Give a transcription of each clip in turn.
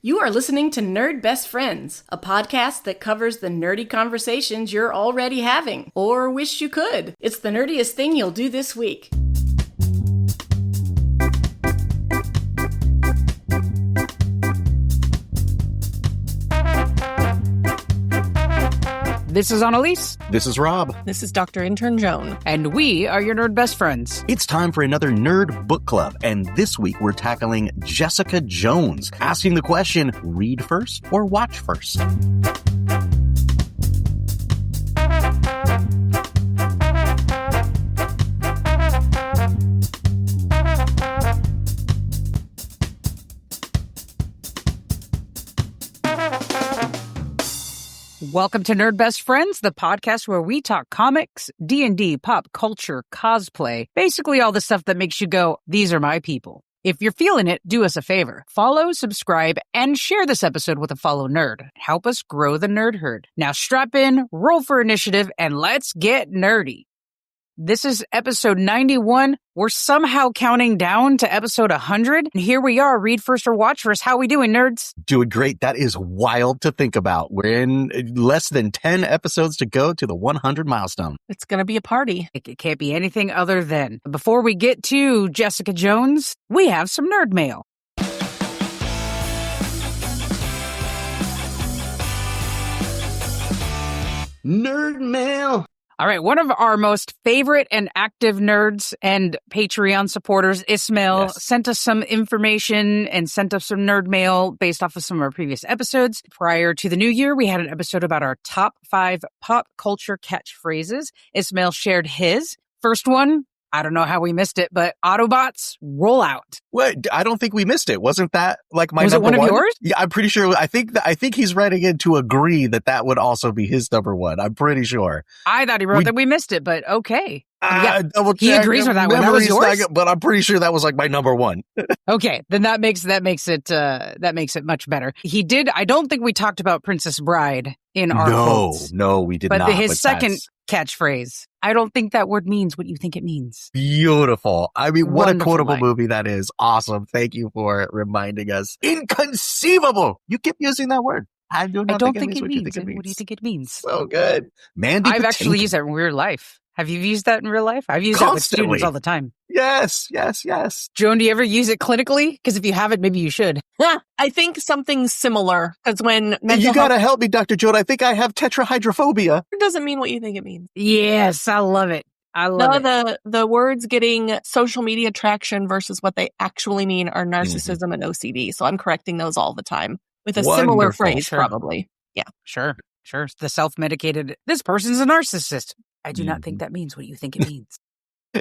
You are listening to Nerd Best Friends, a podcast that covers the nerdy conversations you're already having, or wish you could. It's the nerdiest thing you'll do this week. This is Annalise. This is Rob. This is Dr. Intern Joan. And we are your nerd best friends. It's time for another Nerd Book Club, and this week we're tackling Jessica Jones, asking the question, read first or watch first? Welcome to Nerd Best Friends, the podcast where we talk comics, D&D, pop culture, cosplay, basically all the stuff that makes you go, these are my people. If you're feeling it, do us a favor. Follow, subscribe, and share this episode with a fellow nerd. Help us grow the nerd herd. Now strap in, roll for initiative, and let's get nerdy. This is episode 91. We're somehow counting down to episode 100. And here we are, read first or watch first. How we doing, nerds? Doing great. That is wild to think about. We're in less than 10 episodes to go to the 100 milestone. It's going to be a party. It can't be anything other than. Before we get to Jessica Jones, we have some nerd mail. Nerd mail. All right, one of our most favorite and active nerds and Patreon supporters, Ismail, sent us some information and sent us some nerd mail based off of some of our previous episodes. Prior to the new year, we had an episode about our top 5 pop culture catchphrases. Ismail shared his. First one, I don't know how we missed it, but Autobots, roll out. What? I don't think we missed it. Wasn't that like my Was number it one of yours? Yeah, I'm pretty sure. I think he's writing in to agree that would also be his number one. I'm pretty sure. I thought he wrote that we missed it, but okay. Double check. He agrees with that one. That was yours? But I'm pretty sure that was like my number one. Okay, then that makes it much better. He did. I don't think we talked about Princess Bride in our quotes. No, we did but not. His second catchphrase. I don't think that word means what you think it means. Beautiful. I mean, what Wonderful a quotable line. Movie that is. Awesome. Thank you for reminding us. Inconceivable. You keep using that word. I don't think it means what you think it means. What do you think it means? So good. Mandy I've Patinkin. actually used that in real life. Have you used that in real life? I've used that with students all the time. Yes. Joan, do you ever use it clinically? Because if you haven't, maybe you should. I think something similar. Because when You gotta help me, Dr. Joan. I think I have tetrahydrophobia. it doesn't mean what you think it means. Yes, I love it. The words getting social media traction versus what they actually mean are narcissism and OCD. So I'm correcting those all the time with a similar Wonderful. phrase, Sure. probably. Yeah. Sure. The self-medicated, this person's a narcissist. I do not think that means what you think it means.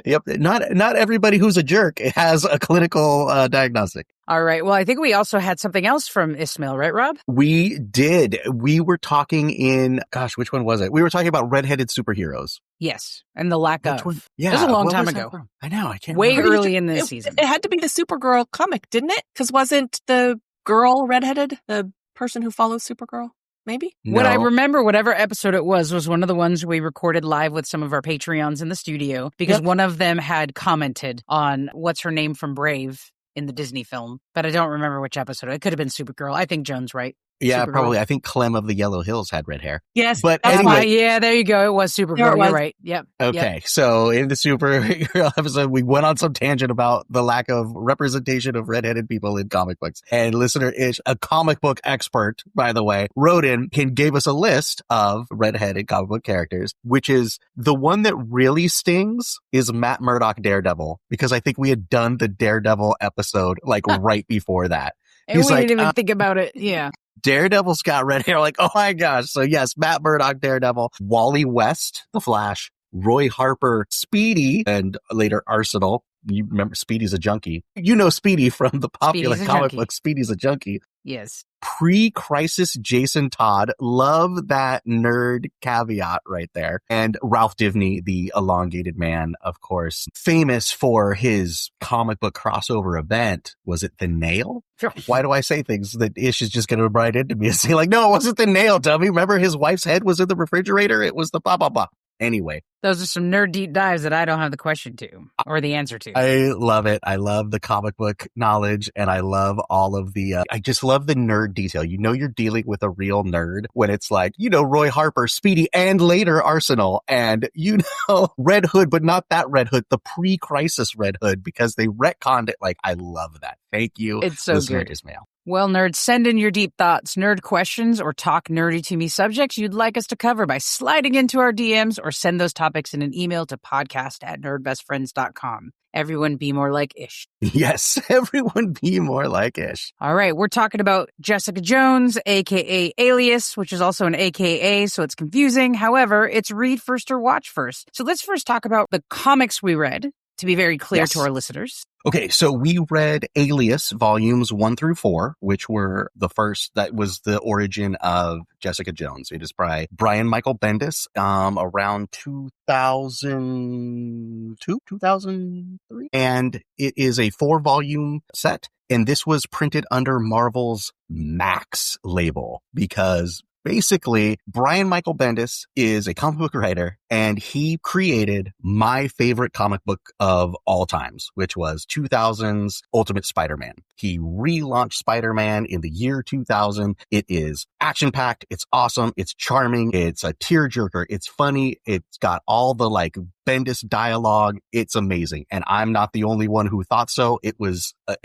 Yep. Not everybody who's a jerk has a clinical diagnostic. All right. Well, I think we also had something else from Ismail, right, Rob? We did. We were talking which one was it? We were talking about redheaded superheroes. Yes. And the lack Which of. one? Yeah. It was a long what time was that ago. from? I know. I can't Way remember. early in the season. It had to be the Supergirl comic, didn't it? Because wasn't the girl redheaded? The person who follows Supergirl? Maybe? What I No. remember, whatever episode it was one of the ones we recorded live with some of our Patreons in the studio because one of them had commented on what's her name from Brave in the Disney film, but I don't remember which episode. It could have been Supergirl. I think Joan's right. Yeah, Supergirl. probably. I think Clem of the Yellow Hills had red hair. Yes. But that's anyway- why. Yeah, there you go. It was Supergirl. There it was. You're right. Yep. Okay, so in the Supergirl episode, we went on some tangent about the lack of representation of redheaded people in comic books. And listener Ish, a comic book expert, by the way, wrote in and gave us a list of redheaded comic book characters, which is the one that really stings is Matt Murdock Daredevil, because I think we had done the Daredevil episode like right before that. And He's we like, didn't even think about it. Yeah. Daredevil's got red hair. Like, oh my gosh. So yes, Matt Murdock, Daredevil, Wally West, The Flash, Roy Harper, Speedy, and later Arsenal. You remember Speedy's a junkie. You know Speedy from the popular Speedy's a comic junkie. book Speedy's a junkie. Yes. Pre-crisis Jason Todd. Love that nerd caveat right there. And Ralph Dibny, the elongated man, of course, famous for his comic book crossover event. Was it The Nail? Why do I say things that Ish is just going to write into me and say like, no, it wasn't The Nail, dummy. Remember his wife's head was in the refrigerator? It was the blah, blah, blah. Anyway. Those are some nerd deep dives that I don't have the question to or the answer to. I love it. I love the comic book knowledge, and I love all of the, I just love the nerd detail. You know, you're dealing with a real nerd when it's like, you know, Roy Harper, Speedy, and later Arsenal, and you know, Red Hood, but not that Red Hood, the pre-crisis Red Hood, because they retconned it. Like, I love that. Thank you. It's so Listener good. Ismail. Well, nerds, send in your deep thoughts, nerd questions, or talk nerdy to me subjects you'd like us to cover by sliding into our DMs or send those topics in an email to podcast@nerdbestfriends.com. Everyone be more like Ish. Yes, everyone be more like Ish. All right, we're talking about Jessica Jones, a.k.a. Alias, which is also an a.k.a., so it's confusing. However, it's read first or watch first. So let's first talk about the comics we read, to be very clear to our listeners. Okay, so we read Alias volumes 1 through 4, which were the first, that was the origin of Jessica Jones. It is by Brian Michael Bendis, around 2002, 2003. And it is a 4-volume set. And this was printed under Marvel's Max label because basically, Brian Michael Bendis is a comic book writer, and he created my favorite comic book of all times, which was 2000's Ultimate Spider-Man. He relaunched Spider-Man in the year 2000. It is action-packed. It's awesome. It's charming. It's a tearjerker. It's funny. It's got all the like Bendis dialogue. It's amazing. And I'm not the only one who thought so. It was a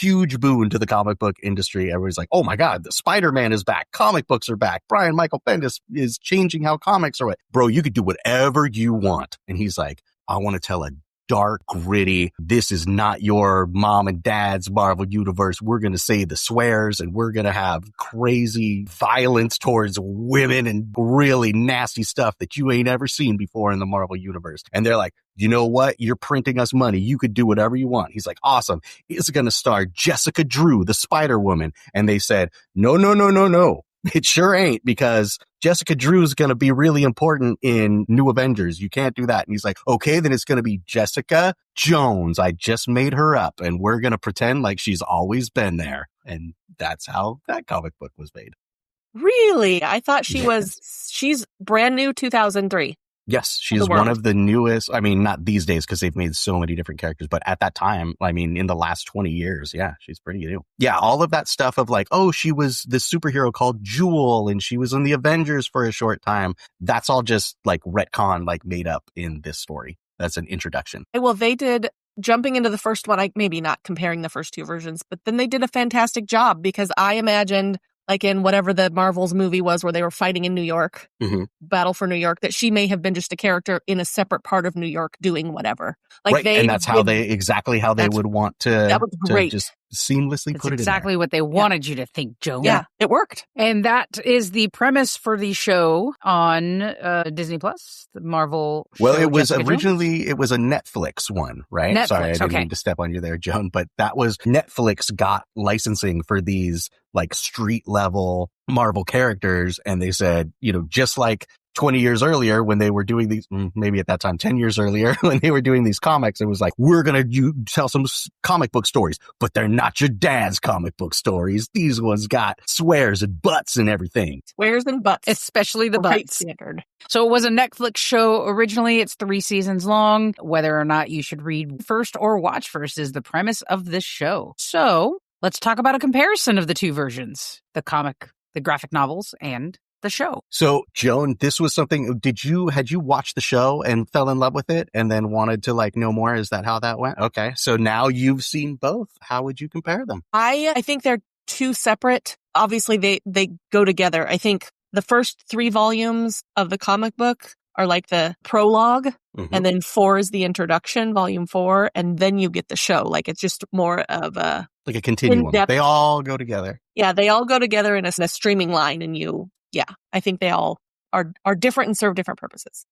huge boon to the comic book industry. Everybody's like, oh my God, the Spider-Man is back. Comic books are back. Brian Michael Bendis is changing how comics are. Bro, you could do whatever you want. And he's like, I want to tell a dark, gritty, this is not your mom and dad's Marvel universe. We're going to say the swears, and we're going to have crazy violence towards women and really nasty stuff that you ain't ever seen before in the Marvel universe. And they're like, you know what? You're printing us money. You could do whatever you want. He's like, awesome. It's going to star Jessica Drew, the Spider-Woman. And they said, no. It sure ain't, because Jessica Drew is going to be really important in New Avengers. You can't do that. And he's like, okay, then it's going to be Jessica Jones. I just made her up, and we're going to pretend like she's always been there. And that's how that comic book was made. Really? I thought she's brand new 2003. Yes, she's one of the newest. I mean, not these days because they've made so many different characters, but at that time, I mean, in the last 20 years, yeah, she's pretty new. Yeah, all of that stuff of like, oh, she was this superhero called Jewel, and she was in the Avengers for a short time. That's all just like retcon, like made up in this story. That's an introduction. Well, they did, jumping into the first one, maybe not comparing the first two versions, but then they did a fantastic job, because I imagined, like in whatever the Marvel's movie was where they were fighting in New York, Battle for New York, that she may have been just a character in a separate part of New York doing whatever. Like right. And that's how they would want to, that was great. To just seamlessly that's put it exactly in what they wanted you to think, Joan. Yeah, it worked. And that is the premise for the show on Disney Plus, the Marvel Well, show, it was Jessica originally, Jones? it was a Netflix one, right? Netflix, Sorry, I didn't okay. mean to step on you there, Joan, but that was Netflix got licensing for these like street level Marvel characters. And they said, you know, just like 20 years earlier when they were doing these, maybe at that time, 10 years earlier when they were doing these comics, it was like, we're going to tell some comic book stories, but they're not your dad's comic book stories. These ones got swears and butts and everything. Swears and butts. Especially the Right butts. standard. So it was a Netflix show originally. It's 3 seasons long. Whether or not you should read first or watch first is the premise of this show. So let's talk about a comparison of the two versions, the comic, the graphic novels, and the show. So, Joan, this was something, had you watched the show and fell in love with it and then wanted to like know more? Is that how that went? Okay. So now you've seen both. How would you compare them? I think they're two separate. Obviously, they go together. I think the first 3 volumes of the comic book are like the prologue, and then 4 is the introduction, volume 4, and then you get the show. Like it's just more of a like a continuum. in-depth. They all go together. Yeah, they all go together in a streaming line, and I think they all are different and serve different purposes.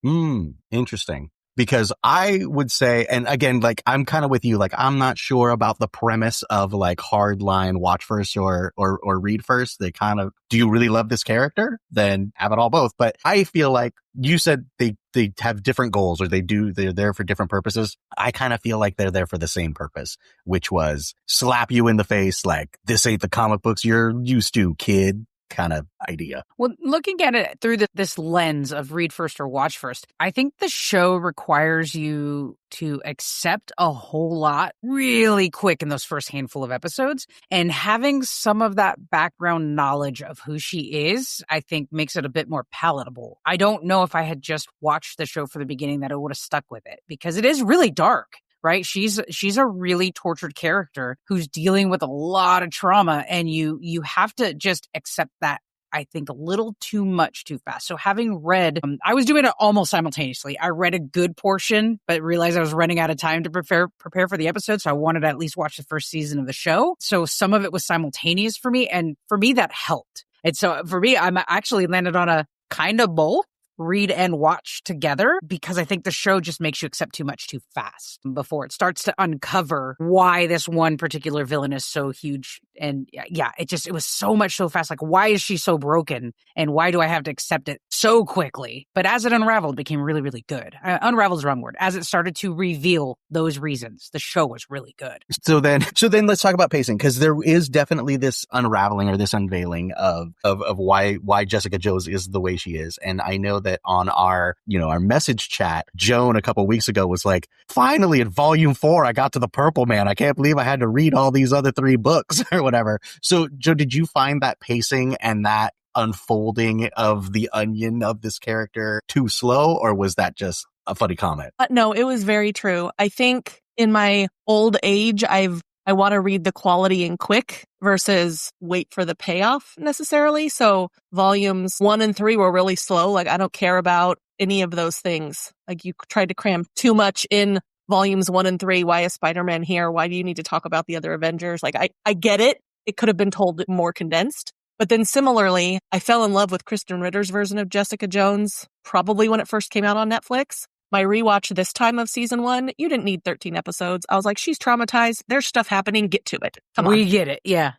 Interesting. Because I would say, and again, like I'm kind of with you, like I'm not sure about the premise of like hardline watch first or read first. They kind of, do you really love this character? Then have it all both. But I feel like you said they have different goals, or they're there for different purposes. I kind of feel like they're there for the same purpose, which was slap you in the face like, this ain't the comic books you're used to, kid. kind of idea. Well, looking at it through this lens of read first or watch first, I think the show requires you to accept a whole lot really quick in those first handful of episodes. And having some of that background knowledge of who she is, I think makes it a bit more palatable. I don't know if I had just watched the show from the beginning that I would have stuck with it, because it is really dark. Right? She's a really tortured character who's dealing with a lot of trauma, and you have to just accept that, I think, a little too much too fast. So having read, I was doing it almost simultaneously. I read a good portion, but realized I was running out of time to prepare for the episode. So I wanted to at least watch the first season of the show. So some of it was simultaneous for me. And for me, that helped. And so for me, I'm actually landed on a kind of both. Read and watch together, because I think the show just makes you accept too much too fast before it starts to uncover why this one particular villain is so huge. And yeah, it was so much so fast. Like, why is she so broken? And why do I have to accept it so quickly? But as it unraveled, it became really, really good. Unraveled is the wrong word. As it started to reveal those reasons, the show was really good. So then let's talk about pacing, because there is definitely this unraveling or this unveiling of why Jessica Jones is the way she is. And I know that on our message chat, Joan a couple weeks ago was like, finally in volume 4, I got to the Purple Man. I can't believe I had to read all these other 3 books or whatever. So Joe, did you find that pacing and that unfolding of the onion of this character too slow, or was that just a funny comment? No, it was very true. I think in my old age, I want to read the quality and quick versus wait for the payoff necessarily. So volumes 1 and 3 were really slow. Like, I don't care about any of those things. Like, you tried to cram too much in volumes 1 and 3. Why is Spider-Man here? Why do you need to talk about the other Avengers? Like, I get it. It could have been told more condensed. But then similarly, I fell in love with Kristen Ritter's version of Jessica Jones, probably when it first came out on Netflix. My rewatch this time of season 1, you didn't need 13 episodes. I was like, she's traumatized. There's stuff happening. Get to it. Come on. We get it. Yeah.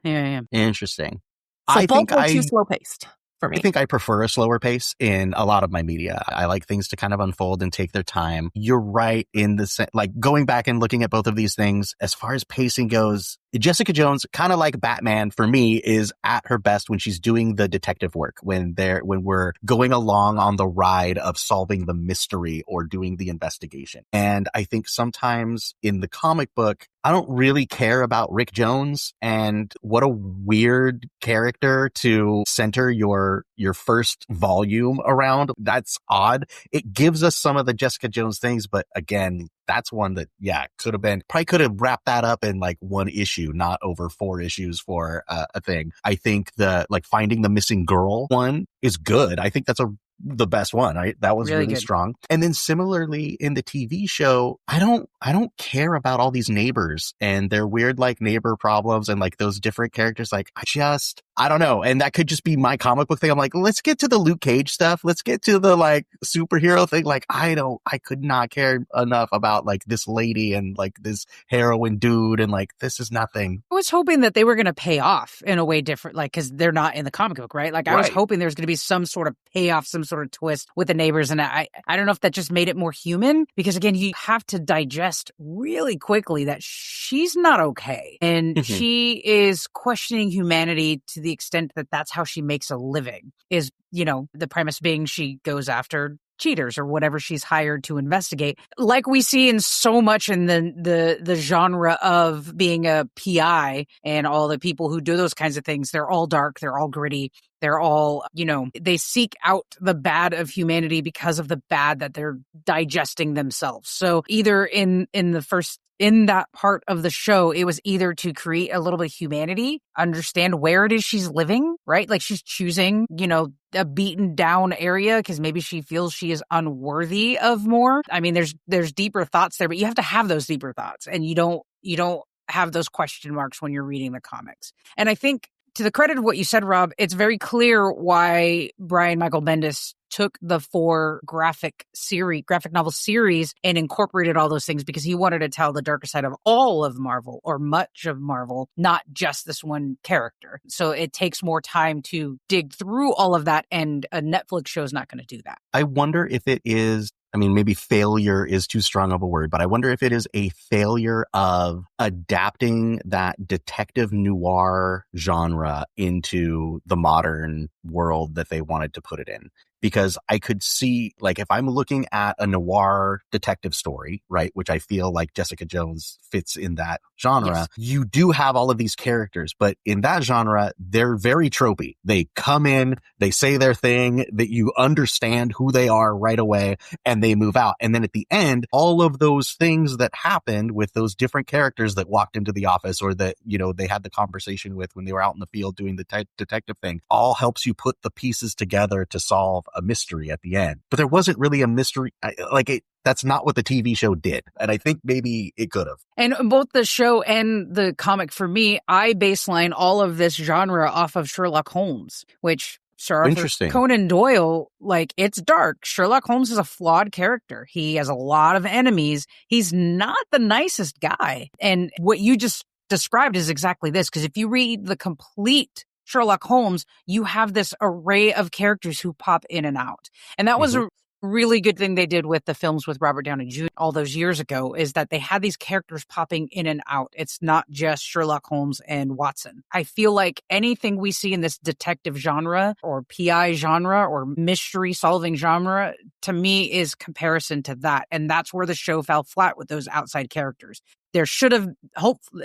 Interesting. So both were too slow paced for me. I think I prefer a slower pace in a lot of my media. I like things to kind of unfold and take their time. You're right in like going back and looking at both of these things, as far as pacing goes, Jessica Jones, kind of like Batman for me, is at her best when she's doing the detective work, when we're going along on the ride of solving the mystery or doing the investigation. And I think sometimes in the comic book, I don't really care about Rick Jones, and what a weird character to center your first volume around. That's odd. It gives us some of the Jessica Jones things, but again, that's one that, probably could have wrapped that up in like 1 issue, not over 4 issues for a thing. I think the finding the missing girl one is good. I think that's the best one, right? That was really strong. And then similarly in the TV show, I don't care about all these neighbors and their weird like neighbor problems and like those different characters. Like, I don't know. And that could just be my comic book thing. I'm like, let's get to the Luke Cage stuff. Let's get to the like superhero thing. Like, I could not care enough about like this lady and like this heroine dude. And like, this is nothing. I was hoping that they were going to pay off in a way different, like, cause they're not in the comic book, right? Like, I was hoping there's going to be some sort of payoff, some sort of twist with the neighbors. And I don't know if that just made it more human, because again, you have to digest really quickly that she's not okay. And she is questioning humanity to the extent that that's how she makes a living, is, the premise being she goes after cheaters or whatever she's hired to investigate, like we see in so much in the genre of being a PI. And all the people who do those kinds of things, they're all dark, they're all gritty, they're all, they seek out the bad of humanity because of the bad that they're digesting themselves. So either in that part of the show, it was either to create a little bit of humanity, understand where it is she's living, right? Like, she's choosing, a beaten down area because maybe she feels she is unworthy of more. I mean, there's deeper thoughts there, but you have to have those deeper thoughts, and you don't have those question marks when you're reading the comics. And I think, to the credit of what you said, Rob, it's very clear why Brian Michael Bendis took the 4 graphic novel series and incorporated all those things because he wanted to tell the darker side of all of Marvel or much of Marvel, not just this one character. So it takes more time to dig through all of that, and a Netflix show is not going to do that. I wonder if it is, I mean, maybe failure is too strong of a word, but I wonder if it is a failure of adapting that detective noir genre into the modern world that they wanted to put it in. Because I could see, like, if I'm looking at a noir detective story, right, which I feel like Jessica Jones fits in that genre, yes. You do have all of these characters, but in that genre, they're very tropey. They come in, they say their thing, that you understand who they are right away, and they move out. And then at the end, all of those things that happened with those different characters that walked into the office or that, you know, they had the conversation with when they were out in the field doing the detective thing, all helps you put the pieces together to solve a mystery at the end. But there wasn't really a mystery. That's not what the TV show did. And I think maybe it could have. And both the show and the comic, for me, I baseline all of this genre off of Sherlock Holmes, which Sir Arthur Conan Doyle, like, it's dark. Sherlock Holmes is a flawed character. He has a lot of enemies. He's not the nicest guy. And what you just described is exactly this, because if you read the complete Sherlock Holmes, you have this array of characters who pop in and out. And that was a really good thing they did with the films with Robert Downey Jr. all those years ago, is that they had these characters popping in and out. It's not just Sherlock Holmes and Watson. I feel like anything we see in this detective genre or PI genre or mystery solving genre, to me, is comparison to that. And that's where the show fell flat with those outside characters. There should have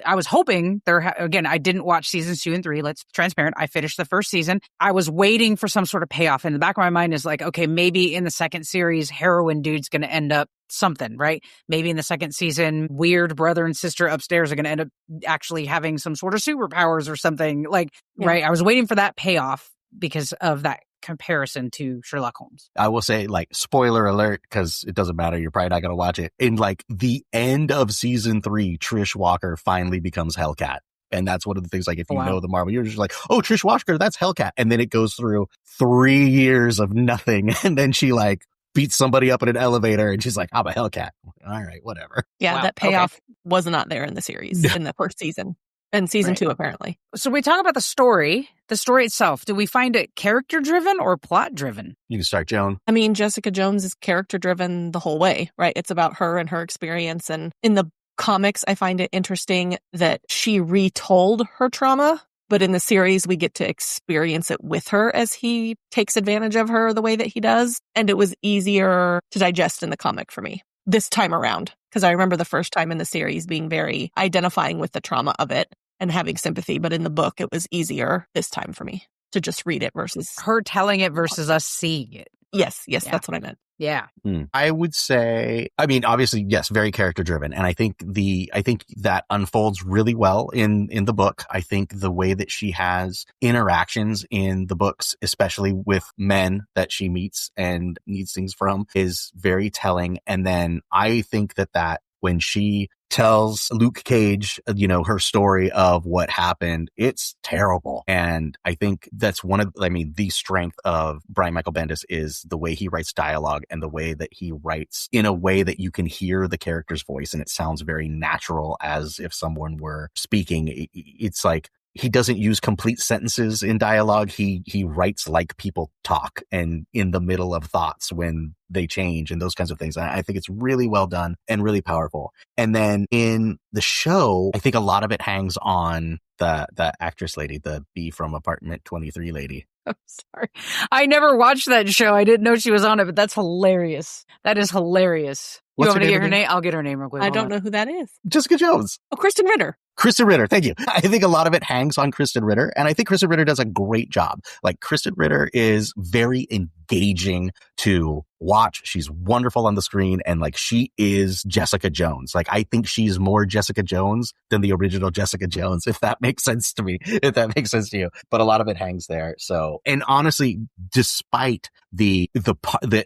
I was hoping again, I didn't watch seasons 2 and 3. Let's be transparent. I finished the first season. I was waiting for some sort of payoff. In the back of my mind is like, okay, maybe in the second series, heroin dude's going to end up something, right? Maybe in the second season, weird brother and sister upstairs are going to end up actually having some sort of superpowers or something, like, right? I was waiting for that payoff because of that comparison to Sherlock Holmes. I will say, like, spoiler alert, because it doesn't matter, you're probably not going to watch it. In like the end of season 3, Trish Walker finally becomes Hellcat. And that's one of the things, like, if you know the Marvel, you're just like, oh, Trish Walker, that's Hellcat. And then it goes through 3 years of nothing. And then she, like, beats somebody up in an elevator and she's like, I'm a Hellcat. All right, whatever. Yeah, that payoff was not there in the series in the first season. And season 2, apparently. So we talk about the story itself. Do we find it character-driven or plot-driven? You can start, Joan. I mean, Jessica Jones is character-driven the whole way, right? It's about her and her experience. And in the comics, I find it interesting that she retold her trauma, but in the series, we get to experience it with her as he takes advantage of her the way that he does. And it was easier to digest in the comic for me this time around, because I remember the first time in the series being very identifying with the trauma of it and having sympathy. But in the book, it was easier this time for me to just read it versus her telling it versus us seeing it. Yes, that's what I meant. Yeah. I would say, I mean, obviously, yes, very character driven. And I think that unfolds really well in the book. I think the way that she has interactions in the books, especially with men that she meets and needs things from, is very telling. And then I think that when she tells Luke Cage, her story of what happened, it's terrible. And I think that's the strength of Brian Michael Bendis is the way he writes dialogue and the way that he writes in a way that you can hear the character's voice and it sounds very natural, as if someone were speaking. It's like, he doesn't use complete sentences in dialogue. He writes like people talk and in the middle of thoughts when they change and those kinds of things. I think it's really well done and really powerful. And then in the show, I think a lot of it hangs on the actress lady, the B from Apartment 23 lady. I'm sorry. I never watched that show. I didn't know she was on it, but that's hilarious. That is hilarious. You want me to get her name? I'll get her name real quick. I don't know who that is. Jessica Jones. Oh, Kristen Ritter. Kristen Ritter, thank you. I think a lot of it hangs on Kristen Ritter, and I think Kristen Ritter does a great job. Like, Kristen Ritter is very engaging to watch. She's wonderful on the screen, and like, she is Jessica Jones. Like, I think she's more Jessica Jones than the original Jessica Jones, if that makes sense to me, if that makes sense to you. But a lot of it hangs there. So, and honestly, despite the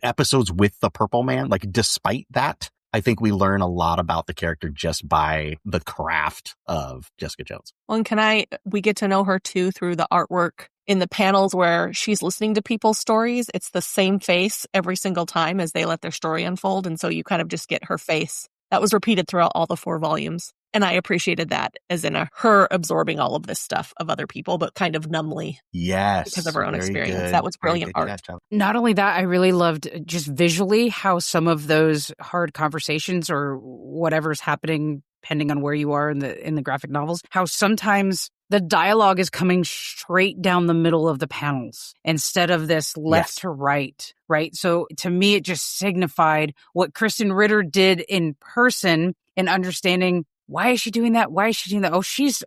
episodes with the Purple Man, like, despite that, I think we learn a lot about the character just by the craft of Jessica Jones. Well, and we get to know her too through the artwork in the panels where she's listening to people's stories. It's the same face every single time as they let their story unfold. And so you kind of just get her face. That was repeated throughout all the 4 volumes. And I appreciated that as in her absorbing all of this stuff of other people, but kind of numbly. Yes. Because of her own experience. Good. That was brilliant art. Not only that, I really loved just visually how some of those hard conversations or whatever's happening, depending on where you are in the graphic novels, how sometimes the dialogue is coming straight down the middle of the panels instead of this left to right, right? So to me, it just signified what Kristen Ritter did in person in understanding why is she doing that? Why is she doing that? Oh, she's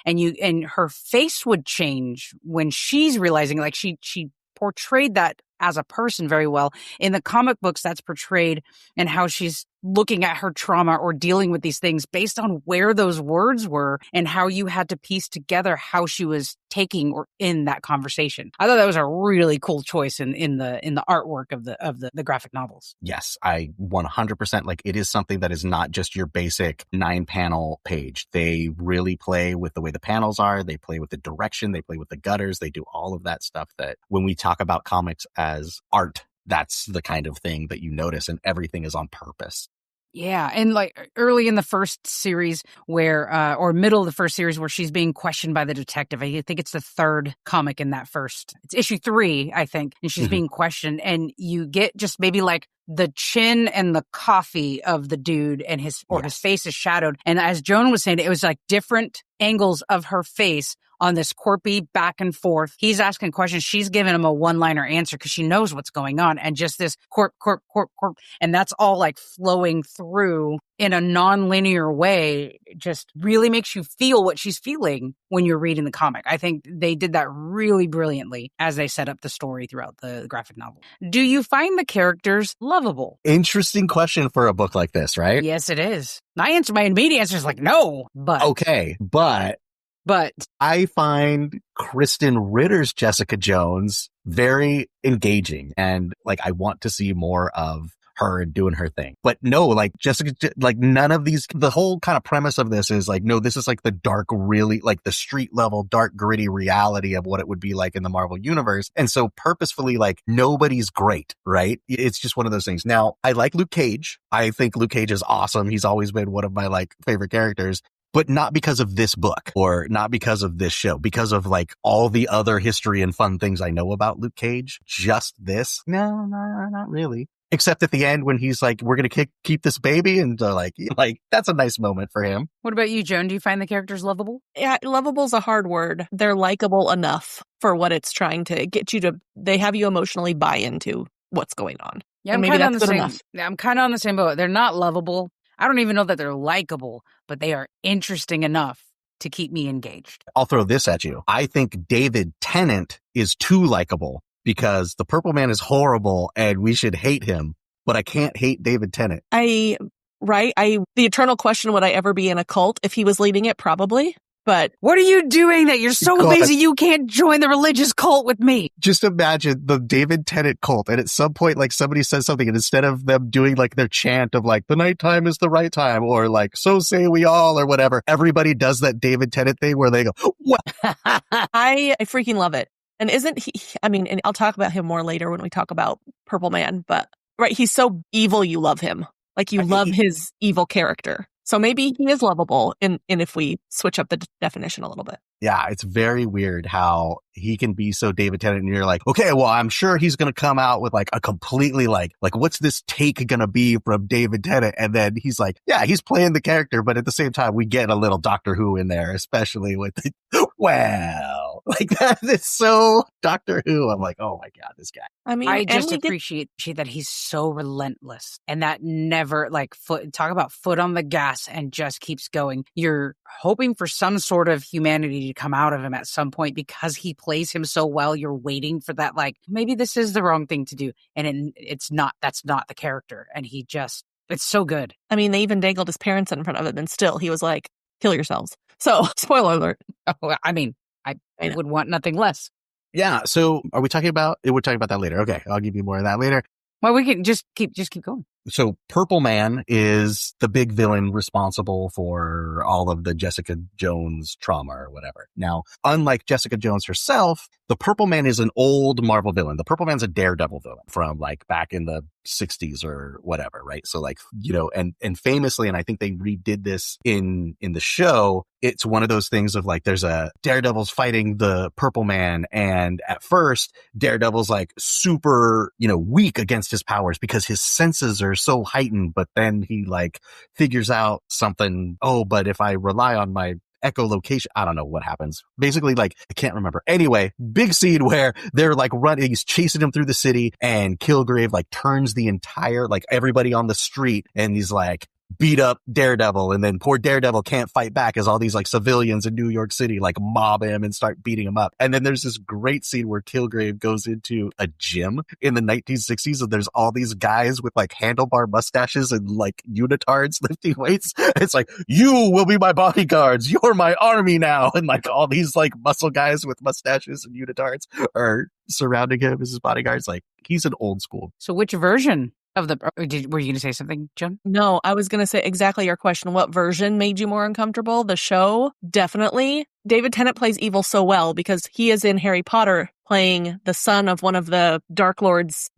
and her face would change when she's realizing, like she portrayed that as a person very well. In the comic books, that's portrayed and how she's looking at her trauma or dealing with these things based on where those words were and how you had to piece together how she was taking or in that conversation. I thought that was a really cool choice in the artwork of the graphic novels. Yes, I 100% like it is something that is not just your basic 9-panel page. They really play with the way the panels are. They play with the direction. They play with the gutters. They do all of that stuff that when we talk about comics as art, that's the kind of thing that you notice, and everything is on purpose. Yeah, and like early in the first series or middle of the first series where she's being questioned by the detective. I think it's the 3rd comic in that first. It's issue 3, I think, and she's being questioned, and you get just maybe like the chin and the coffee of the dude and his face is shadowed. And as Joan was saying, it was like different angles of her face on this quirky back and forth. He's asking questions. She's giving him a one-liner answer because she knows what's going on. And just this quirk. And that's all like flowing through in a non-linear way. Just really makes you feel what she's feeling when you're reading the comic. I think they did that really brilliantly as they set up the story throughout the graphic novel. Do you find the characters lovable? Interesting question for a book like this, right? Yes, it is. My immediate answer is like, no, but. Okay, but I find Kristen Ritter's Jessica Jones very engaging, and like I want to see more of her and doing her thing. But no, like Jessica, like none of these, the whole kind of premise of this is like, no, this is like the dark, really like the street level, dark, gritty reality of what it would be like in the Marvel universe. And so purposefully, like nobody's great, right? It's just one of those things. Now, I like Luke Cage. I think Luke Cage is awesome. He's always been one of my like favorite characters. But not because of this book or not because of this show, because of like all the other history and fun things I know about Luke Cage. Just this? No, not really. Except at the end when he's like, we're going to keep this baby. And like that's a nice moment for him. What about you, Joan? Do you find the characters lovable? Yeah, lovable is a hard word. They're likable enough for what it's trying to get you to. They have you emotionally buy into what's going on. Yeah, I'm kind of on the same. I'm kind of on the same boat. They're not lovable. I don't even know that they're likable, but they are interesting enough to keep me engaged. I'll throw this at you. I think David Tennant is too likable because the Purple Man is horrible and we should hate him, but I can't hate David Tennant. The eternal question, would I ever be in a cult? If he was leading it, probably. But what are you doing that you're so lazy you can't join the religious cult with me? Just imagine the David Tennant cult. And at some point, like somebody says something and instead of them doing like their chant of like the nighttime is the right time or like so say we all or whatever, everybody does that David Tennant thing where they go, what? I freaking love it. And isn't he, I mean, and I'll talk about him more later when we talk about Purple Man, but right, he's so evil you love him. Like you love his evil character. So maybe he is lovable in if we switch up the definition a little bit. Yeah, it's very weird how he can be so David Tennant and you're like, okay, well, I'm sure he's going to come out with like a completely like what's this take going to be from David Tennant? And then he's like, yeah, he's playing the character. But at the same time, we get a little Doctor Who in there, especially with well, like that is so Doctor Who. I'm like, oh my God, this guy. I mean, I just appreciate that he's so relentless and that never talk about foot on the gas and just keeps going. You're hoping for some sort of humanity to come out of him at some point because he plays him so well. You're waiting for that, like maybe this is the wrong thing to do. And it's not, that's not the character. And it's so good. I mean, they even dangled his parents in front of him and still he was like, kill yourselves. So spoiler alert. Oh, I mean, I would want nothing less. Yeah. So are we talking about, we're talking about that later. Okay. I'll give you more of that later. Well, we can just keep going. So Purple Man is the big villain responsible for all of the Jessica Jones trauma or whatever. Now, unlike Jessica Jones herself, the Purple Man is an old Marvel villain. The Purple Man's a Daredevil villain from like back in the 60s or whatever, right? So like, and famously, and I think they redid this in the show, it's one of those things of like, there's a Daredevil's fighting the Purple Man. And at first Daredevil's like super, weak against his powers because his senses are so heightened. But then he like figures out something. Oh, but if I rely on my echolocation, I don't know what happens. Basically, like, I can't remember. Anyway, big scene where they're like running, he's chasing him through the city, and Kilgrave like turns the entire, like everybody on the street, and he's like, beat up Daredevil, and then poor Daredevil can't fight back as all these like civilians in New York City like mob him and start beating him up. And then there's this great scene where Kilgrave goes into a gym in the 1960s, and there's all these guys with like handlebar mustaches and like unitards lifting weights. It's like, you will be my bodyguards, you're my army now, and like all these like muscle guys with mustaches and unitards are surrounding him as his bodyguards. Like, he's an old school. So which version of the, were you going to say something, Jen? No, I was going to say exactly your question. What version made you more uncomfortable? The show? Definitely. David Tennant plays evil so well because he is in Harry Potter playing the son of one of the Dark Lord's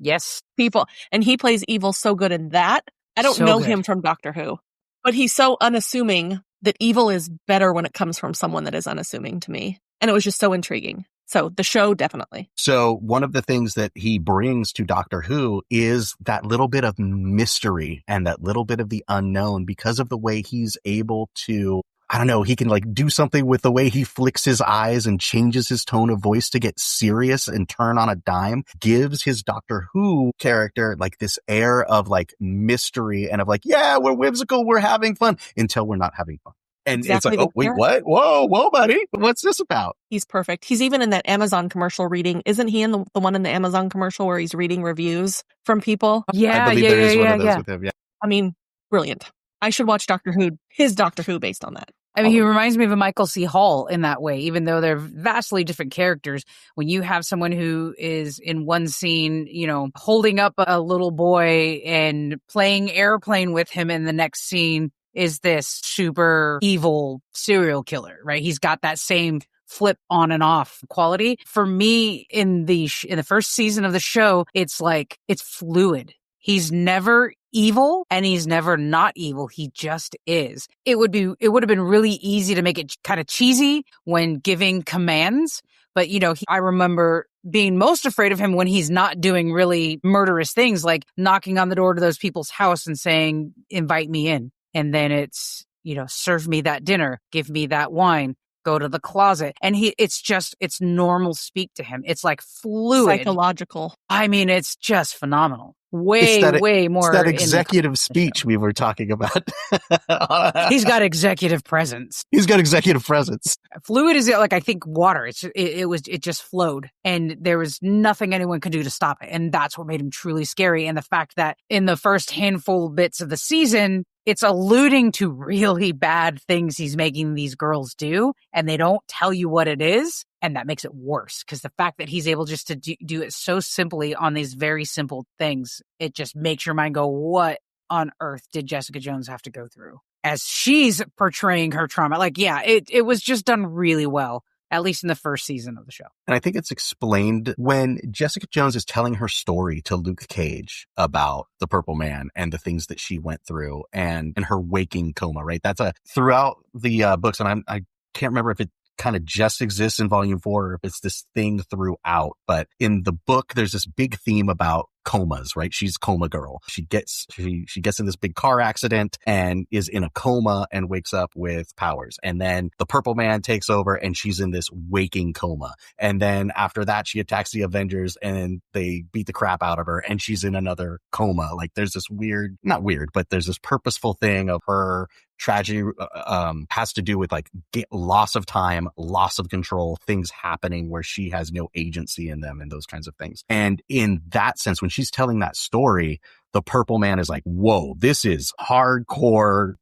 people. And he plays evil so good in that. I don't know him from Doctor Who, but he's so unassuming that evil is better when it comes from someone that is unassuming to me. And it was just so intriguing. So the show, definitely. So one of the things that he brings to Doctor Who is that little bit of mystery and that little bit of the unknown because of the way he's able to, I don't know, he can like do something with the way he flicks his eyes and changes his tone of voice to get serious and turn on a dime, gives his Doctor Who character like this air of like mystery and of like, yeah, we're whimsical, we're having fun, until we're not having fun. And exactly. It's like, oh, wait, what? Whoa, buddy. What's this about? He's perfect. He's even in that Amazon commercial reading. Isn't he in the one in the Amazon commercial where he's reading reviews from people? Yeah, I believe there is one of those with him, yeah. I mean, brilliant. I should watch Doctor Who, his Doctor Who based on that. I mean, he reminds me of a Michael C. Hall in that way, even though they're vastly different characters. When you have someone who is in one scene, holding up a little boy and playing airplane with him, in the next scene is this super evil serial killer, right? He's got that same flip on and off quality. For me, in the first season of the show, it's like, it's fluid. He's never evil and he's never not evil. He just is. It would have been really easy to make it kind of cheesy when giving commands. But, I remember being most afraid of him when he's not doing really murderous things, like knocking on the door to those people's house and saying, invite me in. And then it's, serve me that dinner, give me that wine, go to the closet. And it's normal speak to him. It's like fluid. Psychological. I mean, it's just phenomenal. Way more. It's that executive speech we were talking about. He's got executive presence. Fluid is like, I think water. It just flowed, and there was nothing anyone could do to stop it. And that's what made him truly scary. And the fact that in the first handful bits of the season, it's alluding to really bad things he's making these girls do, and they don't tell you what it is. And that makes it worse, because the fact that he's able just to do it so simply on these very simple things, it just makes your mind go, what on earth did Jessica Jones have to go through as she's portraying her trauma? Like, yeah, it was just done really well, at least in the first season of the show. And I think it's explained when Jessica Jones is telling her story to Luke Cage about the Purple Man and the things that she went through and her waking coma, right? That's throughout the books. And I can't remember if it kind of just exists in volume 4 or if it's this thing throughout, but in the book there's this big theme about comas, right? She's coma girl. She gets in this big car accident and is in a coma and wakes up with powers. And then the Purple Man takes over and she's in this waking coma. And then after that, she attacks the Avengers and they beat the crap out of her and she's in another coma. Like there's this not weird, but there's this purposeful thing of her tragedy has to do with like loss of time, loss of control, things happening where she has no agency in them and those kinds of things. And in that sense, when she's telling that story, the Purple Man is like, whoa, this is hardcore.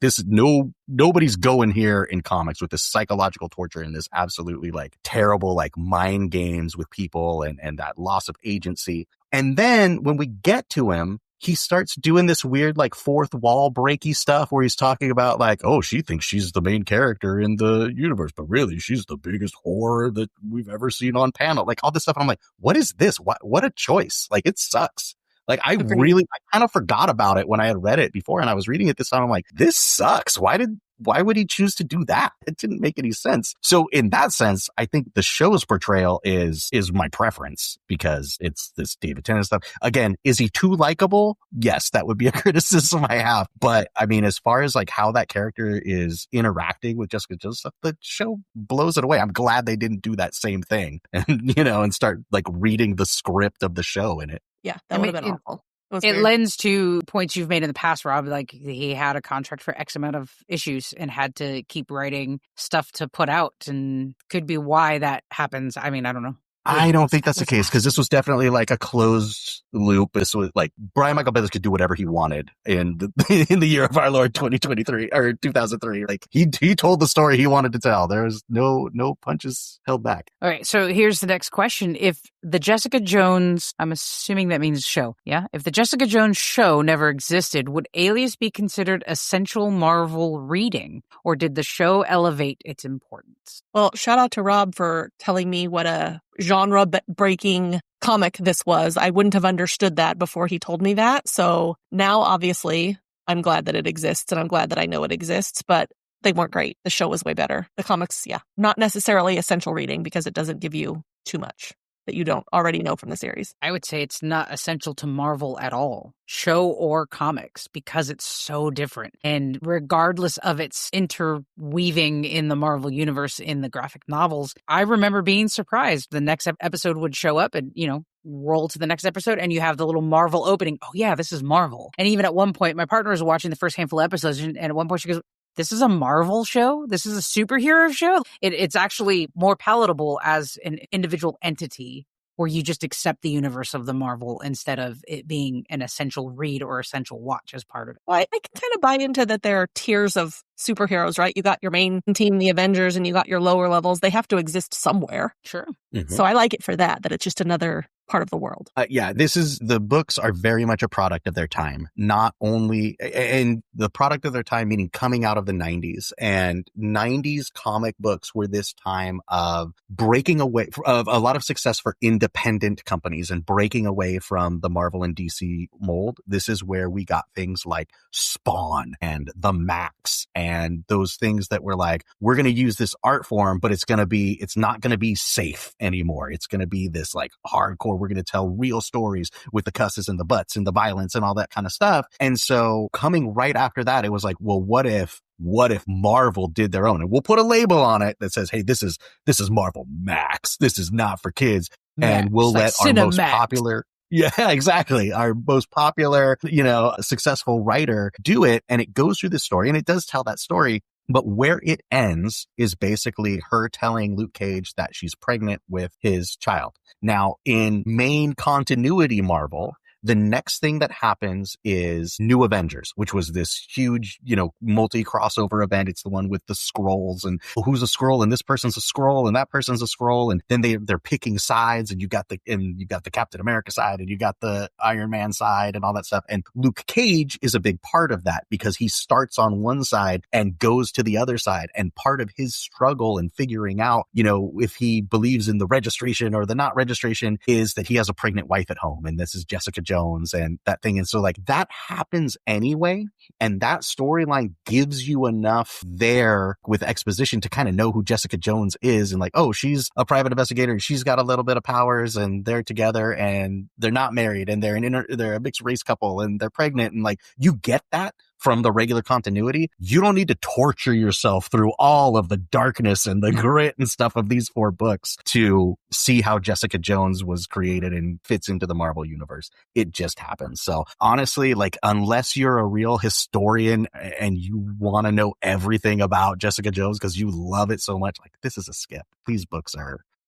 Nobody's going here in comics with this psychological torture and this absolutely like terrible like mind games with people and that loss of agency. And then when we get to him, he starts doing this weird, like, fourth wall breaky stuff where he's talking about, like, oh, she thinks she's the main character in the universe, but really she's the biggest whore that we've ever seen on panel. Like, all this stuff. And I'm like, what is this? What a choice. Like, it sucks. Like, I kind of forgot about it when I had read it before, and I was reading it this time. I'm like, this sucks. Why would he choose to do that? It didn't make any sense. So in that sense, I think the show's portrayal is my preference because it's this David Tennant stuff. Again, is he too likable? Yes, that would be a criticism I have. But I mean, as far as like how that character is interacting with Jessica Jones stuff, the show blows it away. I'm glad they didn't do that same thing and start like reading the script of the show in it. Yeah, that would have been awful. It lends to points you've made in the past, Rob. Like he had a contract for X amount of issues and had to keep writing stuff to put out, and could be why that happens. I mean, I don't know. I don't think that's the case because this was definitely like a closed loop. This was like Brian Michael Bendis could do whatever he wanted in the year of our Lord 2023 or 2003. Like he told the story he wanted to tell. There was no punches held back. All right, so here's the next question: if the Jessica Jones, I'm assuming that means show, yeah? If the Jessica Jones show never existed, would Alias be considered essential Marvel reading, or did the show elevate its importance? Well, shout out to Rob for telling me what a genre-breaking comic this was. I wouldn't have understood that before he told me that. So now, obviously, I'm glad that it exists, and I'm glad that I know it exists, but they weren't great. The show was way better. The comics, yeah, not necessarily essential reading because it doesn't give you too much that you don't already know from the series. I would say it's not essential to Marvel at all, show or comics, because it's so different. And regardless of its interweaving in the Marvel universe in the graphic novels, I remember being surprised. The next episode would show up and, roll to the next episode and you have the little Marvel opening. Oh yeah, this is Marvel. And even at one point, my partner was watching the first handful of episodes and at one point she goes, this is a Marvel show? This is a superhero show? It's actually more palatable as an individual entity where you just accept the universe of the Marvel instead of it being an essential read or essential watch as part of it. Well, I can kind of buy into that there are tiers of superheroes, right? You got your main team, the Avengers, and you got your lower levels. They have to exist somewhere. Sure. Mm-hmm. So I like it for that it's just another part of the world. The books are very much a product of their time, not only, and the product of their time, meaning coming out of the 90s, and 90s comic books were this time of breaking away of a lot of success for independent companies and breaking away from the Marvel and DC mold. This is where we got things like Spawn and the Max and those things that were like, we're going to use this art form, but it's not going to be safe anymore. It's going to be this like hardcore. We're going to tell real stories with the cusses and the butts and the violence and all that kind of stuff. And so coming right after that, it was like, well, what if Marvel did their own? And we'll put a label on it that says, hey, this is Marvel Max. This is not for kids. Max, and we'll let our most popular, yeah, exactly, our most popular, successful writer do it. And it goes through this story and it does tell that story. But where it ends is basically her telling Luke Cage that she's pregnant with his child. Now, in main continuity Marvel, the next thing that happens is New Avengers, which was this huge, multi-crossover event. It's the one with the scrolls and who's a scroll and this person's a scroll and that person's a scroll. And then they're picking sides and you got the Captain America side and you got the Iron Man side and all that stuff. And Luke Cage is a big part of that because he starts on one side and goes to the other side. And part of his struggle and figuring out, if he believes in the registration or the not registration is that he has a pregnant wife at home. And this is Jessica Jones and that thing. And so like that happens anyway. And that storyline gives you enough there with exposition to kind of know who Jessica Jones is and like, oh, she's a private investigator and she's got a little bit of powers and they're together and they're not married and they're a mixed race couple and they're pregnant. And like, you get that from the regular continuity. You don't need to torture yourself through all of the darkness and the grit and stuff of these 4 books to see how Jessica Jones was created and fits into the Marvel universe. It just happens. So honestly, like, unless you're a real historian and you want to know everything about Jessica Jones because you love it so much, like, this is a skip. These books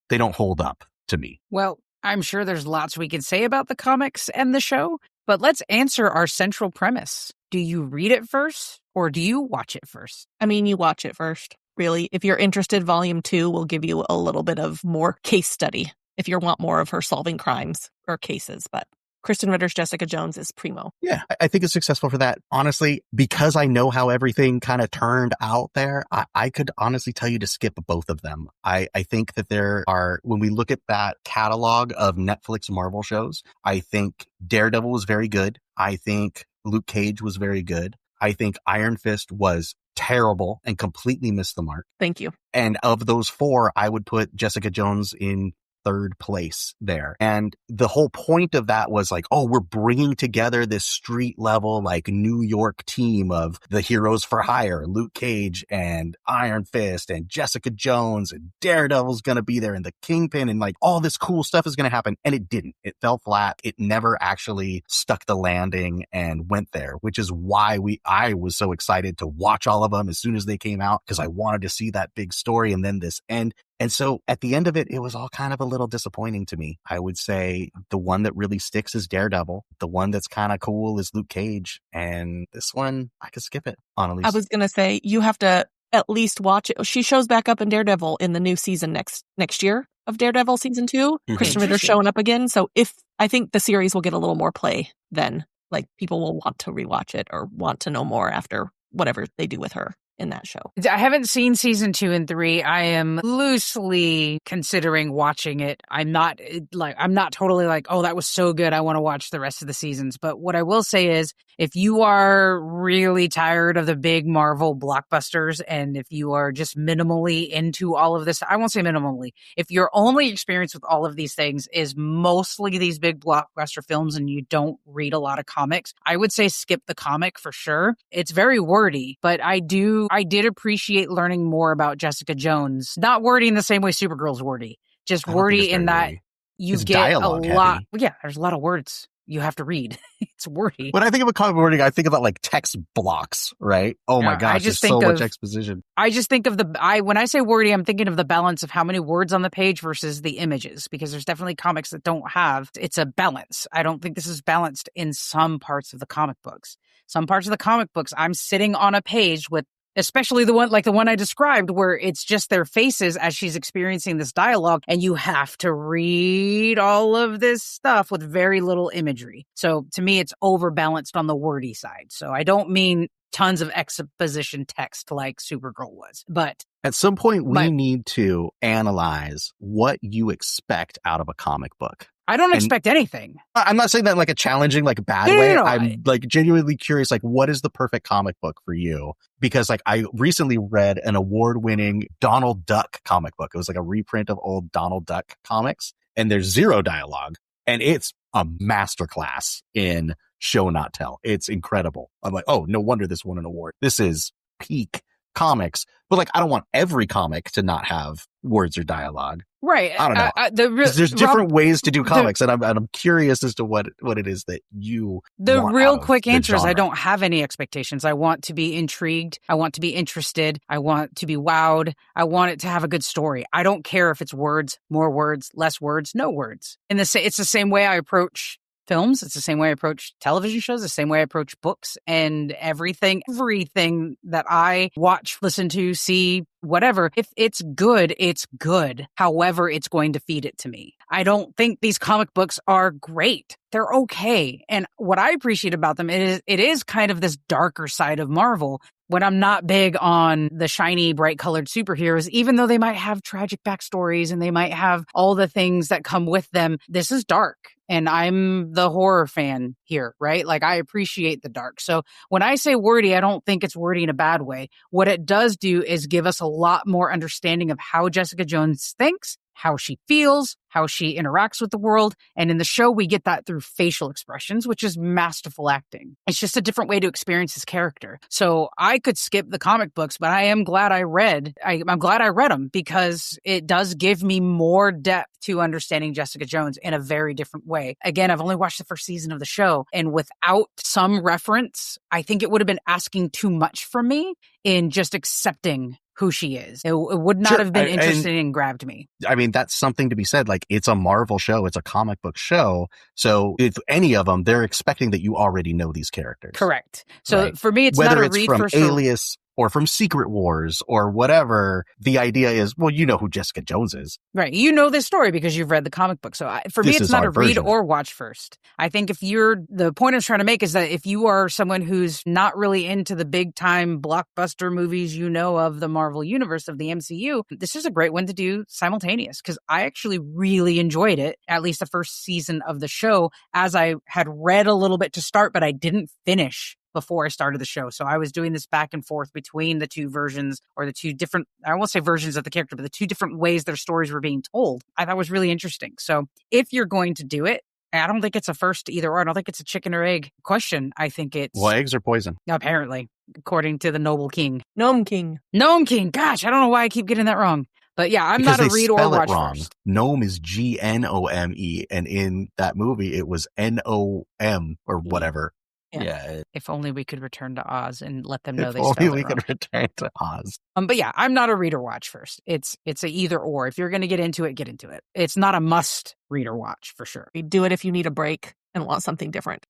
they don't hold up to me. Well, I'm sure there's lots we can say about the comics and the show, but let's answer our central premise. Do you read it first or do you watch it first? I mean, you watch it first, really. If you're interested, Volume 2 will give you a little bit of more case study if you want more of her solving crimes or cases. But Kristen Ritter's Jessica Jones is primo. Yeah, I think it's successful for that. Honestly, because I know how everything kind of turned out there, I could honestly tell you to skip both of them. I think that there are, when we look at that catalog of Netflix Marvel shows, I think Daredevil was very good. I think Luke Cage was very good. I think Iron Fist was terrible and completely missed the mark. Thank you. And of those four, I would put Jessica Jones in third place there. And the whole point of that was like, oh, we're bringing together this street level, like New York team of the heroes for hire, Luke Cage and Iron Fist and Jessica Jones, and Daredevil's going to be there, and the Kingpin, and like all this cool stuff is going to happen. And it didn't. It fell flat. It never actually stuck the landing and went there, which is why I was so excited to watch all of them as soon as they came out, because I wanted to see that big story and then this end. And so at the end of it, it was all kind of a little disappointing to me. I would say the one that really sticks is Daredevil. The one that's kind of cool is Luke Cage. And this one, I could skip it, Annalise. I was going to say, you have to at least watch it. She shows back up in Daredevil in the new season next year of Daredevil season 2. Mm-hmm. Kristen Ritter's showing up again. So I think the series will get a little more play then. Like, people will want to rewatch it or want to know more after whatever they do with her in that show. I haven't seen season 2 and 3. I am loosely considering watching it. I'm not totally like, oh, that was so good, I want to watch the rest of the seasons. But what I will say is, if you are really tired of the big Marvel blockbusters, and if you are just minimally into all of this, I won't say minimally, if your only experience with all of these things is mostly these big blockbuster films and you don't read a lot of comics, I would say skip the comic for sure. It's very wordy, but I did appreciate learning more about Jessica Jones. Not wordy in the same way Supergirl's wordy, just wordy in that you get a lot. Heavy. Yeah, there's a lot of words you have to read. It's wordy. When I think of a comic wording, I think about like text blocks, right? Oh my gosh, there's so much exposition. I just think of when I say wordy, I'm thinking of the balance of how many words on the page versus the images, because there's definitely comics that don't have, it's a balance. I don't think this is balanced in some parts of the comic books. Some parts of the comic books, I'm sitting on a page with, especially the one I described, where it's just their faces as she's experiencing this dialogue, and you have to read all of this stuff with very little imagery. So to me, it's overbalanced on the wordy side. So I don't mean tons of exposition text like Supergirl was, but at some point we need to analyze what you expect out of a comic book. I don't expect anything. I'm not saying that in like a challenging, like bad way. No. I'm like genuinely curious, like, what is the perfect comic book for you? Because like I recently read an award-winning Donald Duck comic book. It was like a reprint of old Donald Duck comics, and there's zero dialogue, and it's a masterclass in show not tell. It's incredible. I'm like, oh, no wonder this won an award. This is peak comics. But like, I don't want every comic to not have words or dialogue. Right. I don't know. There's different ways to do comics, and I'm curious as to what it is that you The want real out of quick the answer is I genre. don't have any expectations. I want to be intrigued. I want to be interested. I want to be wowed. I want it to have a good story. I don't care if it's words, more words, less words, no words. And it's the same way I approach films. It's the same way I approach television shows, the same way I approach books, and everything that I watch, listen to, see, whatever. If it's good, it's good. However, it's going to feed it to me. I don't think these comic books are great. They're okay. And what I appreciate about them is it is kind of this darker side of Marvel. When I'm not big on the shiny, bright colored superheroes, even though they might have tragic backstories and they might have all the things that come with them, this is dark. And I'm the horror fan here, right? Like, I appreciate the dark. So when I say wordy, I don't think it's wordy in a bad way. What it does do is give us a lot more understanding of how Jessica Jones thinks, how she feels, how she interacts with the world. And in the show, we get that through facial expressions, which is masterful acting. It's just a different way to experience his character. So I could skip the comic books, but I am glad I'm glad I read them, because it does give me more depth to understanding Jessica Jones in a very different way. Again, I've only watched the first season of the show, and without some reference, I think it would have been asking too much from me in just accepting who she is. It would not have been interesting and grabbed me. I mean, that's something to be said. Like, it's a Marvel show. It's a comic book show. So if any of them, they're expecting that you already know these characters. Correct. So right? for me, it's whether not a it's read from for sure. Alias or from Secret Wars or whatever, the idea is, well, you know who Jessica Jones is. Right. You know this story because you've read the comic book. So for me, it's not a read or watch first. I think the point I was trying to make is that if you are someone who's not really into the big time blockbuster movies, you know, of the Marvel universe, of the MCU, this is a great one to do simultaneous, because I actually really enjoyed it, at least the first season of the show, as I had read a little bit to start, but I didn't finish before I started the show. So I was doing this back and forth between the two versions, or the two different, I won't say versions of the character, but the two different ways their stories were being told. I thought was really interesting. So if you're going to do it, I don't think it's a first either or. I don't think it's a chicken or egg question. I think it's... Well, eggs are poison. Apparently, according to the Noble King. Gnome King. Gnome King. Gosh, I don't know why I keep getting that wrong. But yeah, I'm not a read or watch first. Gnome is Gnome, and in that movie, it was NOM or whatever. Yeah. If only we could return to Oz and let them know they spelled it wrong. If only we could return to Oz. But yeah, I'm not a read or watch first. It's a either or. If you're going to get into it, get into it. It's not a must read or watch for sure. You do it if you need a break and want something different.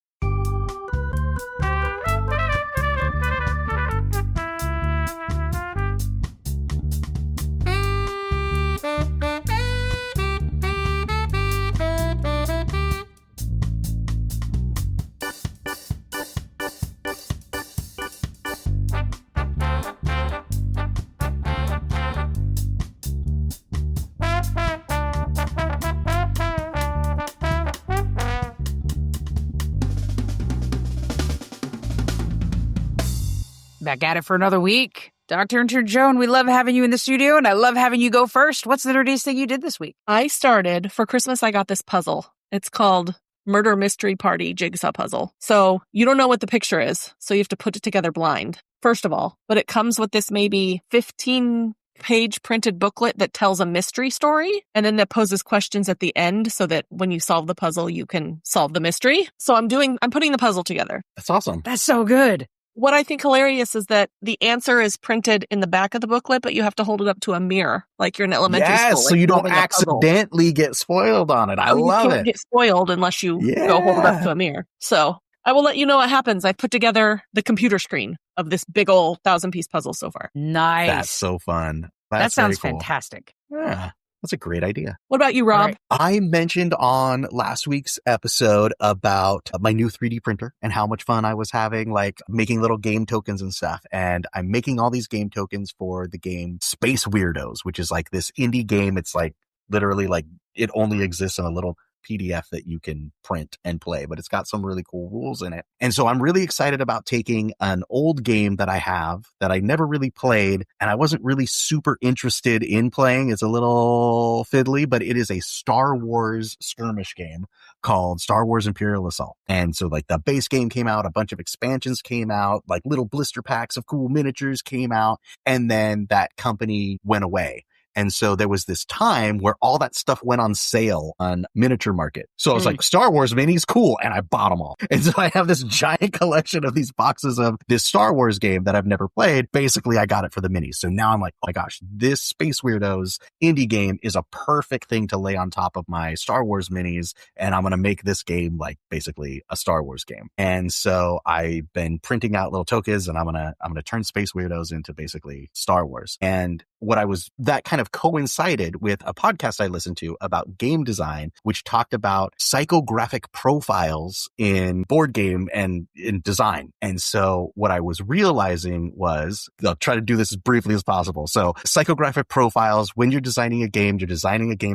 Back at it for another week. Dr. Intern Joan, we love having you in the studio, and I love having you go first. What's the nerdiest thing you did this week? I started, for Christmas, I got this puzzle. It's called Murder Mystery Party Jigsaw Puzzle. So you don't know what the picture is, so you have to put it together blind, first of all. But it comes with this maybe 15-page printed booklet that tells a mystery story, and then that poses questions at the end so that when you solve the puzzle, you can solve the mystery. So I'm putting the puzzle together. That's awesome. That's so good. What I think hilarious is that the answer is printed in the back of the booklet, but you have to hold it up to a mirror, like you're in elementary school. Yes, so you don't accidentally get spoiled on it. I love it. You can't get spoiled unless you go hold it up to a mirror. So I will let you know what happens. I put together the computer screen of this big old 1,000-piece puzzle so far. Nice. That's so fun. That sounds fantastic. Yeah. That's a great idea. What about you, Rob? Right. I mentioned on last week's episode about my new 3D printer and how much fun I was having, like making little game tokens and stuff. And I'm making all these game tokens for the game Space Weirdos, which is like this indie game. It's like literally like it only exists in a little PDF that you can print and play, but it's got some really cool rules in it. And so I'm really excited about taking an old game that I have that I never really played and I wasn't really super interested in playing. It's a little fiddly, but it is a Star Wars skirmish game called Star Wars Imperial Assault. And so like the base game came out, a bunch of expansions came out, like little blister packs of cool miniatures came out, and then that company went away. And so there was this time where all that stuff went on sale on Miniature Market. So I was like, Star Wars minis, cool. And I bought them all. And so I have this giant collection of these boxes of this Star Wars game that I've never played. Basically, I got it for the minis. So now I'm like, oh my gosh, this Space Weirdos indie game is a perfect thing to lay on top of my Star Wars minis. And I'm going to make this game like basically a Star Wars game. And so I've been printing out little tokens and I'm going to turn Space Weirdos into basically Star Wars. And that kind of coincided with a podcast I listened to about game design, which talked about psychographic profiles in board game and in design. And so what I was realizing was, I'll try to do this as briefly as possible. So psychographic profiles, when you're designing a game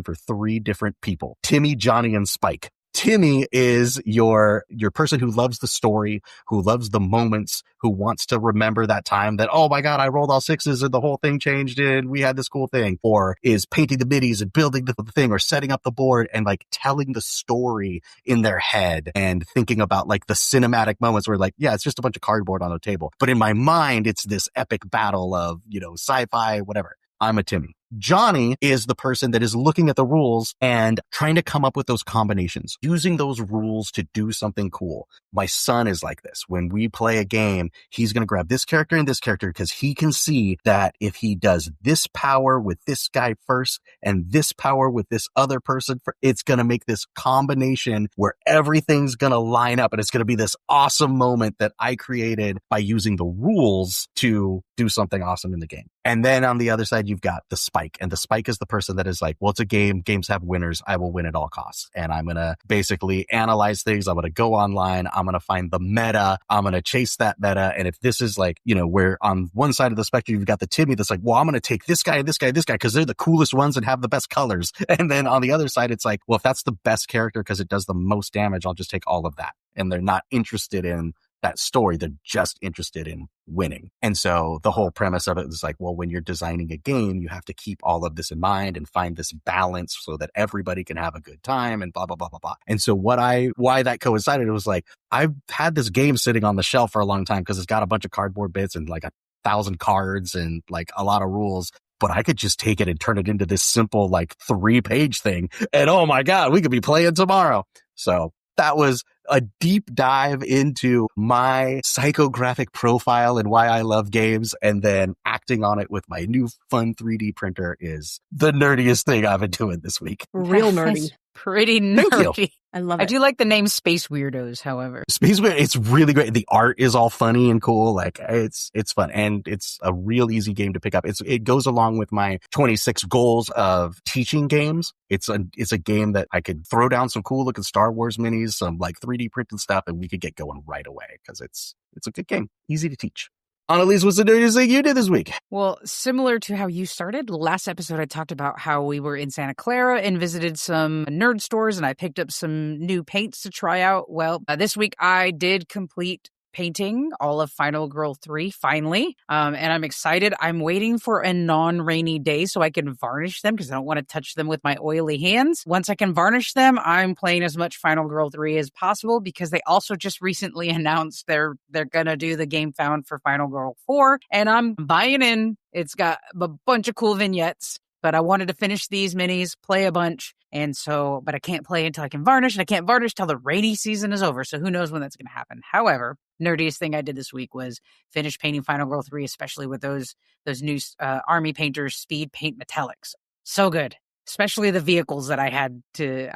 for 3 different people: Timmy, Johnny, and Spike. Timmy is your person who loves the story, who loves the moments, who wants to remember that time that, oh my God, I rolled all 6s and the whole thing changed and we had this cool thing. Or is painting the minis and building the thing or setting up the board and like telling the story in their head and thinking about like the cinematic moments where like, yeah, it's just a bunch of cardboard on a table. But in my mind, it's this epic battle of, sci-fi, whatever. I'm a Timmy. Johnny is the person that is looking at the rules and trying to come up with those combinations, using those rules to do something cool. My son is like this. When we play a game, he's going to grab this character and this character because he can see that if he does this power with this guy first and this power with this other person, it's going to make this combination where everything's going to line up, and it's going to be this awesome moment that I created by using the rules to do something awesome in the game. And then on the other side, you've got the Spike, and the Spike is the person that is like, well, it's a game. Games have winners. I will win at all costs. And I'm going to basically analyze things. I'm going to go online. I'm going to find the meta. I'm going to chase that meta. And if this is like, where on one side of the spectrum, you've got the Timmy that's like, well, I'm going to take this guy, this guy, this guy, because they're the coolest ones and have the best colors. And then on the other side, it's like, well, if that's the best character because it does the most damage, I'll just take all of that. And they're not interested in that story. They're just interested in winning. And so the whole premise of it is like, well, when you're designing a game, you have to keep all of this in mind and find this balance so that everybody can have a good time and blah, blah, blah, blah, blah. And so why that coincided, it was like, I've had this game sitting on the shelf for a long time because it's got a bunch of cardboard bits and like 1,000 cards and like a lot of rules. But I could just take it and turn it into this simple, like 3-page thing. And oh my God, we could be playing tomorrow. So that was a deep dive into my psychographic profile and why I love games. And then acting on it with my new fun 3D printer is the nerdiest thing I've been doing this week. Real nerdy. Pretty nerdy. I love it. I do like the name Space Weirdos, however. Space Weirdos, it's really great. The art is all funny and cool. Like it's fun. And it's a real easy game to pick up. It goes along with my 26 goals of teaching games. It's a game that I could throw down some cool looking Star Wars minis, some like 3D printed stuff, and we could get going right away because it's a good game. Easy to teach. Annalise, what's the nerdiest thing you did this week? Well, similar to how you started, last episode I talked about how we were in Santa Clara and visited some nerd stores, and I picked up some new paints to try out. Well, this week I did complete painting all of Final Girl 3 finally, and I'm excited. I'm waiting for a non-rainy day so I can varnish them because I don't want to touch them with my oily hands. Once I can varnish them, I'm playing as much Final Girl 3 as possible because they also just recently announced they're gonna do the game found for Final Girl 4, and I'm buying in. It's got a bunch of cool vignettes, but I wanted to finish these minis, play a bunch, but I can't play until I can varnish, and I can't varnish till the rainy season is over, so who knows when that's going to happen. However, nerdiest thing I did this week was finish painting Final Girl 3, especially with those new Army Painters Speed Paint Metallics. So good. Especially the vehicles that I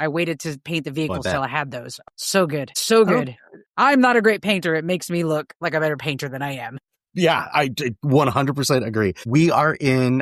waited to paint the vehicles till I had those. So good. So good. Oh. I'm not a great painter. It makes me look like a better painter than I am. Yeah, I 100% agree.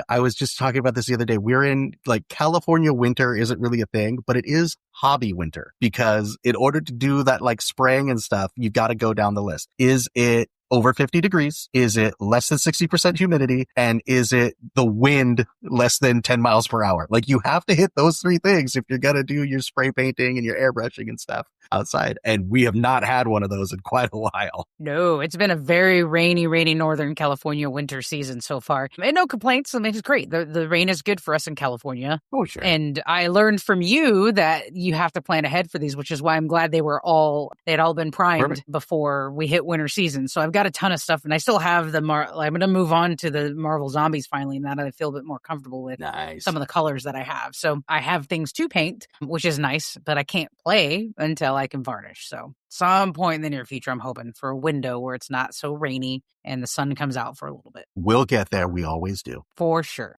I was just talking about this the other day. We're in like California winter isn't really a thing, but it is hobby winter because in order to do that like spraying and stuff, you've got to go down the list. Is it over 50 degrees? Is it less than 60% humidity? And is it the wind less than 10 miles per hour? Like you have to hit those 3 things if you're going to do your spray painting and your airbrushing and stuff outside. And we have not had one of those in quite a while. No, it's been a very rainy Northern California winter season so far. And no complaints. I mean, it's great. The rain is good for us in California. Oh, sure. And I learned from you that you have to plan ahead for these, which is why I'm glad they'd all been primed before we hit winter season. So I've got a ton of stuff, and I still have I'm going to move on to the Marvel Zombies finally, now that I feel a bit more comfortable with some of the colors that I have. So I have things to paint, which is nice, but I can't play until I can varnish. So some point in the near future, I'm hoping for a window where it's not so rainy and the sun comes out for a little bit. We'll get there. We always do. For sure.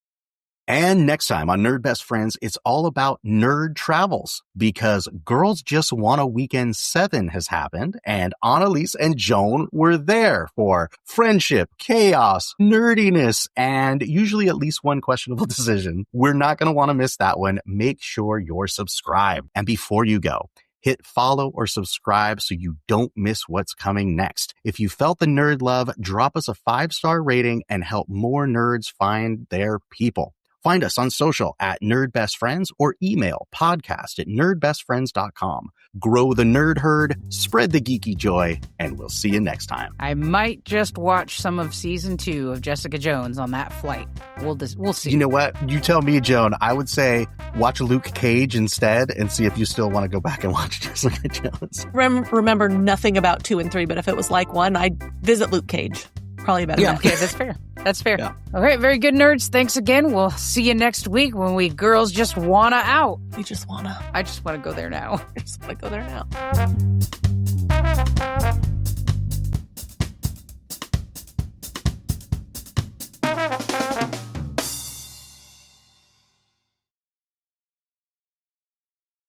And next time on Nerd Best Friends, it's all about nerd travels because Girls Just Want a Weekend 7 has happened, and Annalise and Joan were there for friendship, chaos, nerdiness, and usually at least one questionable decision. We're not going to want to miss that one. Make sure you're subscribed. And before you go, hit follow or subscribe so you don't miss what's coming next. If you felt the nerd love, drop us a 5-star rating and help more nerds find their people. Find us on social at Nerd Best Friends or email podcast@nerdbestfriends.com. Grow the nerd herd, spread the geeky joy, and we'll see you next time. I might just watch some of season 2 of Jessica Jones on that flight. We'll see. You know what? You tell me, Joan. I would say watch Luke Cage instead and see if you still want to go back and watch Jessica Jones. Remember nothing about 2 and 3, but if it was like 1, I'd visit Luke Cage. probably better. Yeah. Okay, that's fair. That's fair. Yeah. All right, very good, nerds. Thanks again. We'll see you next week when we girls just wanna out. We just wanna. I just want to go there now. I just want to go there now.